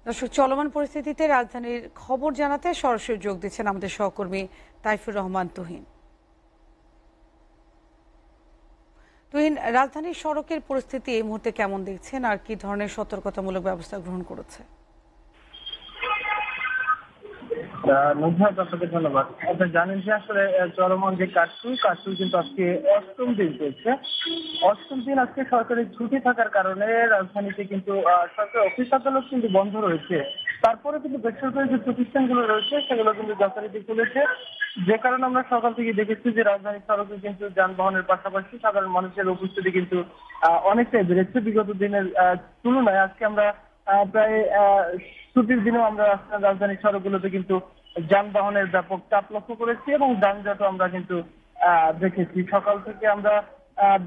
দর্শক, চলমান পরিস্থিতিতে রাজধানীর খবর জানাতে সরাসরি যোগ দিচ্ছেন আমাদের সহকর্মী তাইফুর রহমান তুহিন। তুহিন, রাজধানীর সড়কের পরিস্থিতি এই মুহূর্তে কেমন দেখছেন আর কি ধরনের সতর্কতামূলক ব্যবস্থা গ্রহণ করেছে? নুসরাত, আপনাকে ধন্যবাদ। আপনি জানেন যে আসলে চলমান যে কারফিউ কিন্তু আজকে অষ্টম দিন চলছে। অষ্টম দিন আজকে সরকারি ছুটি থাকার কারণে রাজধানীতে কিন্তু সরকারি অফিস আদালত কিন্তু বন্ধ রয়েছে। তারপরে কিন্তু বেসরকারি যে প্রতিষ্ঠানগুলো রয়েছে সেগুলো কিন্তু যথারীতি চলেছে। যে কারণে আমরা সকাল থেকে দেখেছি যে রাজধানীর সড়কে কিন্তু যানবাহনের পাশাপাশি সাধারণ মানুষের উপস্থিতি কিন্তু অনেকটাই বেড়েছে বিগত দিনের তুলনায়। আজকে আমরা প্রায় ছুটির দিনেও আমরা রাজধানীর সড়কগুলোতে কিন্তু যানবাহনের ব্যাপক চাপ লক্ষ্য করেছি এবং যানজটও আমরা কিন্তু দেখেছি। সকাল থেকে আমরা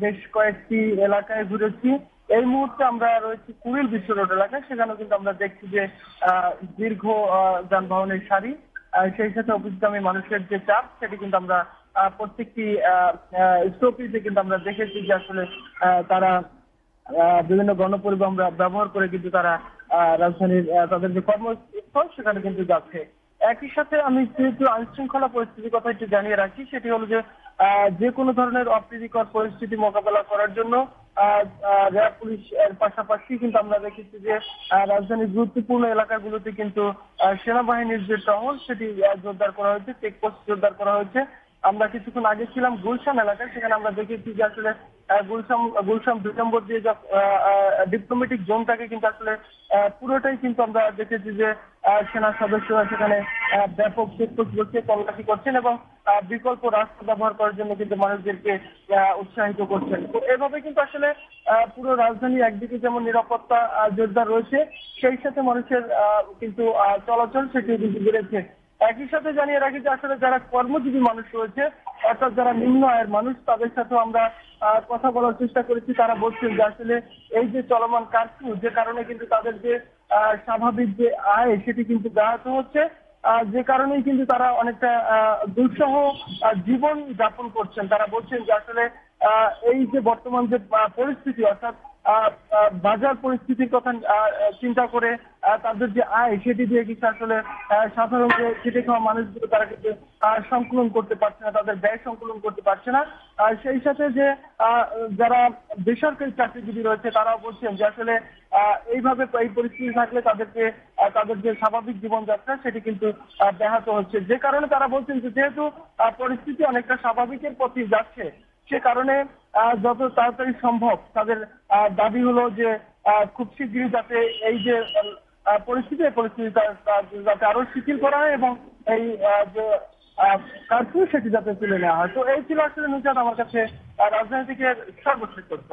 বেশ কয়েকটি এলাকায় ঘুরেছি। এই মুহূর্তে আমরা রয়েছি কুড়িল বিশ্ব রোড এলাকায়। সেখানেও কিন্তু আমরা দেখছি যে দীর্ঘ যানবাহনের সারি, সেই সাথে অফিসগামী মানুষের যে চাপ সেটি কিন্তু আমরা প্রত্যেকটি স্টপেজে কিন্তু আমরা দেখেছি যে আসলে তারা বিভিন্ন গণপরিবহন ব্যবহার করে কিন্তু তারা রাজধানীর তাদের যে কর্মস্থল সেখানে কিন্তু যাচ্ছে। একই সাথে আমি যেহেতু আইন শৃঙ্খলা পরিস্থিতির কথা একটু জানিয়ে রাখি, সেটি হলো যে যে কোনো ধরনের অপ্রীতিকর পরিস্থিতি মোকাবেলা করার জন্য র্যাব পুলিশ এর পাশাপাশি কিন্তু আমরা দেখেছি যে রাজধানীর গুরুত্বপূর্ণ এলাকাগুলোতে কিন্তু সেনাবাহিনীর যে টহল সেটি জোরদার করা হয়েছে, চেকপোস্ট জোরদার করা হয়েছে। আমরা কিছুক্ষণ আগে ছিলাম গুলশান এলাকায়, সেখানে আমরা দেখেছি যে আসলে গুলশান ২ নম্বর দিয়ে ডিপ্লোম্যাটিক জোনটাকে কিন্তু আসলে পুরোটাই কিন্তু আমরা দেখেছি যে সেনা সদস্যরা সেখানে ব্যাপক চেকপোস্ট বসিয়ে তল্লাশি করছেন এবং বিকল্প রাস্তা ব্যবহার করার জন্য কিন্তু মানুষদেরকে উৎসাহিত করছেন। তো এভাবে কিন্তু আসলে পুরো রাজধানী একদিকে যেমন নিরাপত্তা জোরদার রয়েছে, সেই সাথে মানুষের কিন্তু চলাচল সেটিও কিন্তু বেড়েছে। একই সাথে জানিয়ে রাখি যে আসলে যারা কর্মজীবী মানুষ রয়েছে, অর্থাৎ যারা নিম্ন আয়ের মানুষ, তাদের সাথেও আমরা কথা বলার চেষ্টা করেছি। তারা বলছেন যে আসলে এই যে চলমান কারফিউ, যে কারণে কিন্তু তাদের যে স্বাভাবিক যে আয় সেটি কিন্তু ব্যাহত হচ্ছে, যে কারণেই কিন্তু তারা অনেকটা দুঃসহ জীবন যাপন করছেন। তারা বলছেন যে আসলে এই যে বর্তমান যে পরিস্থিতি, অর্থাৎ বাজার পরিস্থিতির কথা চিন্তা করে তাদের যে আয় সেটি দিয়ে কিন্তু আসলে সাধারণ যে খেটে খাওয়া মানুষগুলো তারা কিন্তু সংকুলন করতে পারছে না, তাদের ব্যয় সংকুলন করতে পারছে না। সেই সাথে যে যারা বেসরকারি চাকরিজীবী রয়েছে তারাও বলছেন যে আসলে এইভাবে এই পরিস্থিতি থাকলে তাদের যে স্বাভাবিক জীবনযাত্রা সেটি কিন্তু ব্যাহত হচ্ছে। যে কারণে তারা বলছেন যে যেহেতু পরিস্থিতি অনেকটা স্বাভাবিকের পথে যাচ্ছে, সে কারণে যত তাড়াতাড়ি সম্ভব তাদের দাবি হলো যে খুব শীঘ্রই যাতে এই যে পরিস্থিতি যাতে আরো শিথিল করা হয় এবং এই যে কারফিউ সেটি যাতে তুলে নেওয়া হয়। তো এই ছিল আসলে নুসরাত আমার কাছে রাজধানী থেকে সর্বশেষ তথ্য।